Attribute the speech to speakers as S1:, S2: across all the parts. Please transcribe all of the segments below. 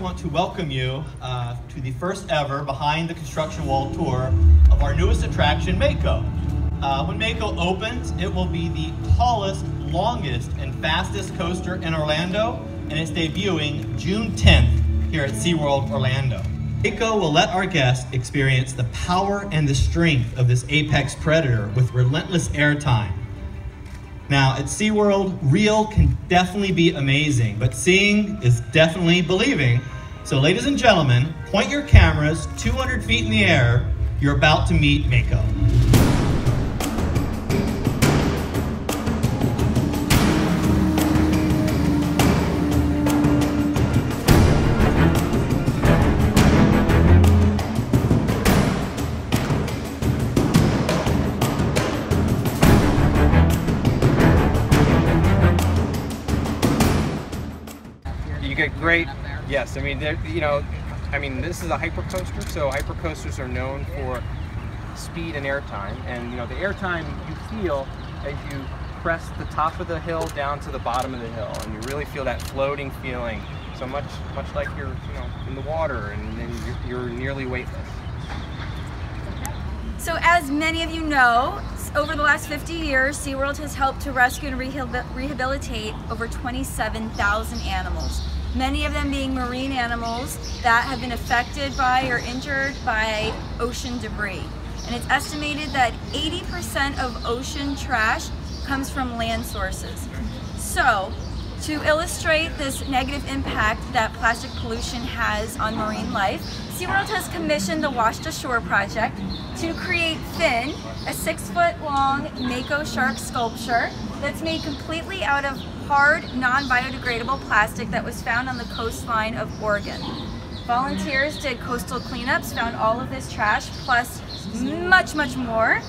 S1: want to welcome you to the first ever Behind the Construction Wall tour of our newest attraction, Mako. When Mako opens, it will be the tallest, longest, and fastest coaster in Orlando, and it's debuting June 10th here at SeaWorld Orlando. Mako will let our guests experience the power and the strength of this apex predator with relentless airtime. Now, at SeaWorld, real can definitely be amazing, but seeing is definitely believing. So ladies and gentlemen, point your cameras 200 feet in the air. You're about to meet Mako.
S2: You get great, yes, I mean, this is a hypercoaster, so hypercoasters are known for speed and airtime, and the airtime you feel as you press the top of the hill down to the bottom of the hill, and you really feel that floating feeling, so much like you're in the water, and then you're nearly weightless.
S3: So as many of you know, over the last 50 years, SeaWorld has helped to rescue and rehabilitate over 27,000 animals. Many of them being marine animals that have been affected by or injured by ocean debris. And it's estimated that 80% of ocean trash comes from land sources. So, to illustrate this negative impact that plastic pollution has on marine life, SeaWorld has commissioned the Washed Ashore project to create Finn, a 6-foot-long Mako shark sculpture that's made completely out of hard, non-biodegradable plastic that was found on the coastline of Oregon. Volunteers did coastal cleanups, found all of this trash, plus much more.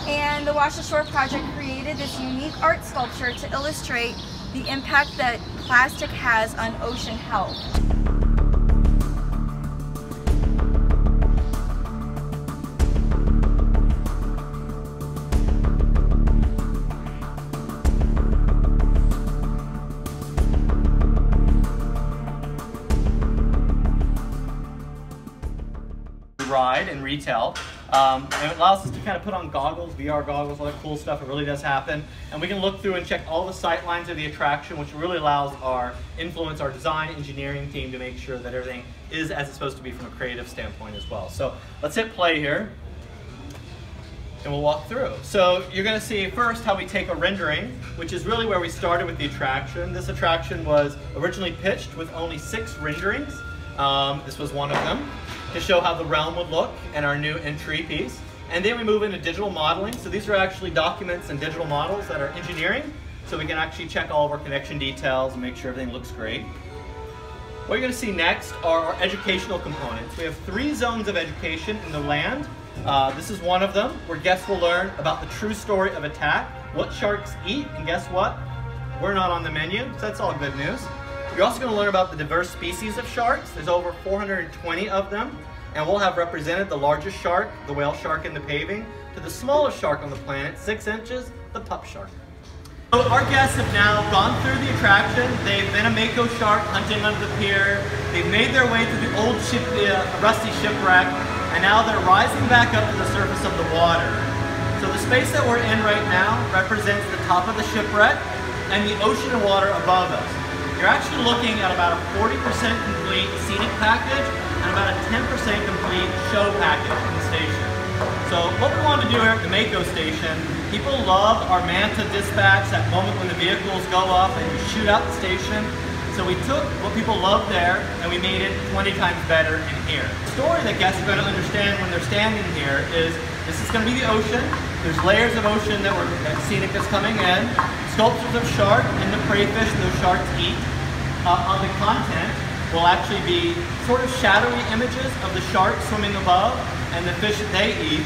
S3: And the Washed Ashore project created this unique art sculpture to illustrate the impact that plastic has on ocean health.
S1: Ride and retail. And it allows us to kind of put on goggles, VR goggles, all that cool stuff. It really does happen. And we can look through and check all the sight lines of the attraction, which really allows our design engineering team to make sure that everything is as it's supposed to be from a creative standpoint as well. So let's hit play here and we'll walk through. So you're going to see first how we take a rendering, which is really where we started with the attraction. This attraction was originally pitched with only 6 renderings. This was one of them, to show how the realm would look and our new entry piece. And then we move into digital modeling. So these are actually documents and digital models that are engineering, so we can actually check all of our connection details and make sure everything looks great. What you're going to see next are our educational components. We have 3 zones of education in the land. This is one of them, where guests will learn about the true story of attack, what sharks eat, and guess what? We're not on the menu, so that's all good news. You're also going to learn about the diverse species of sharks. There's over 420 of them, and we'll have represented the largest shark, the whale shark in the paving, to the smallest shark on the planet, 6 inches, the pup shark. So our guests have now gone through the attraction. They've been a Mako shark hunting under the pier. They've made their way through the old ship, rusty shipwreck, and now they're rising back up to the surface of the water. So the space that we're in right now represents the top of the shipwreck and the ocean and water above us. You're actually looking at about a 40% complete scenic package and about a 10% complete show package in the station. So what we want to do here at the Mako station, people love our Manta dispatch, that moment when the vehicles go up and you shoot out the station. So we took what people love there and we made it 20 times better in here. The story that guests are going to understand when they're standing here is this is going to be the ocean. There's layers of ocean that scenic that's coming in, sculptures of shark and the prey fish those sharks eat. On the content will actually be sort of shadowy images of the sharks swimming above and the fish that they eat.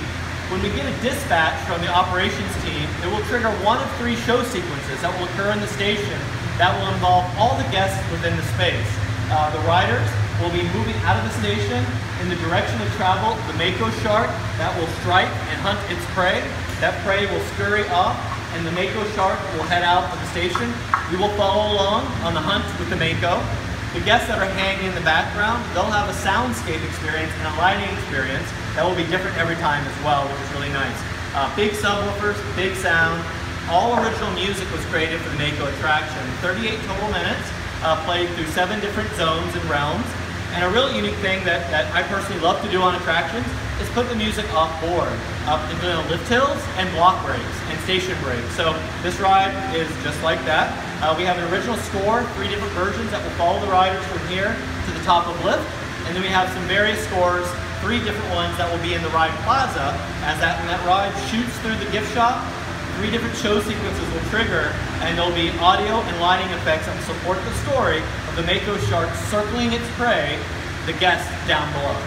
S1: When we get a dispatch from the operations team, it will trigger 1 of 3 show sequences that will occur in the station that will involve all the guests within the space. The riders will be moving out of the station in the direction of travel the Mako shark that will strike and hunt its prey. That prey will scurry off and the Mako shark will head out of the station. We will follow along on the hunt with the Mako. The guests that are hanging in the background, they'll have a soundscape experience and a lighting experience that will be different every time as well, which is really nice. Big subwoofers, big sound. All original music was created for the Mako attraction. 38 total minutes, played through 7 different zones and realms. And a really unique thing that I personally love to do on attractions is put the music off board, including lift hills and block breaks and station breaks. So this ride is just like that. We have an original score, 3 different versions that will follow the riders from here to the top of lift. And then we have some various scores, 3 different ones that will be in the ride plaza. As when that ride shoots through the gift shop, 3 different show sequences will trigger, and there'll be audio and lighting effects that will support the story of the Mako shark circling its prey, the guests down below.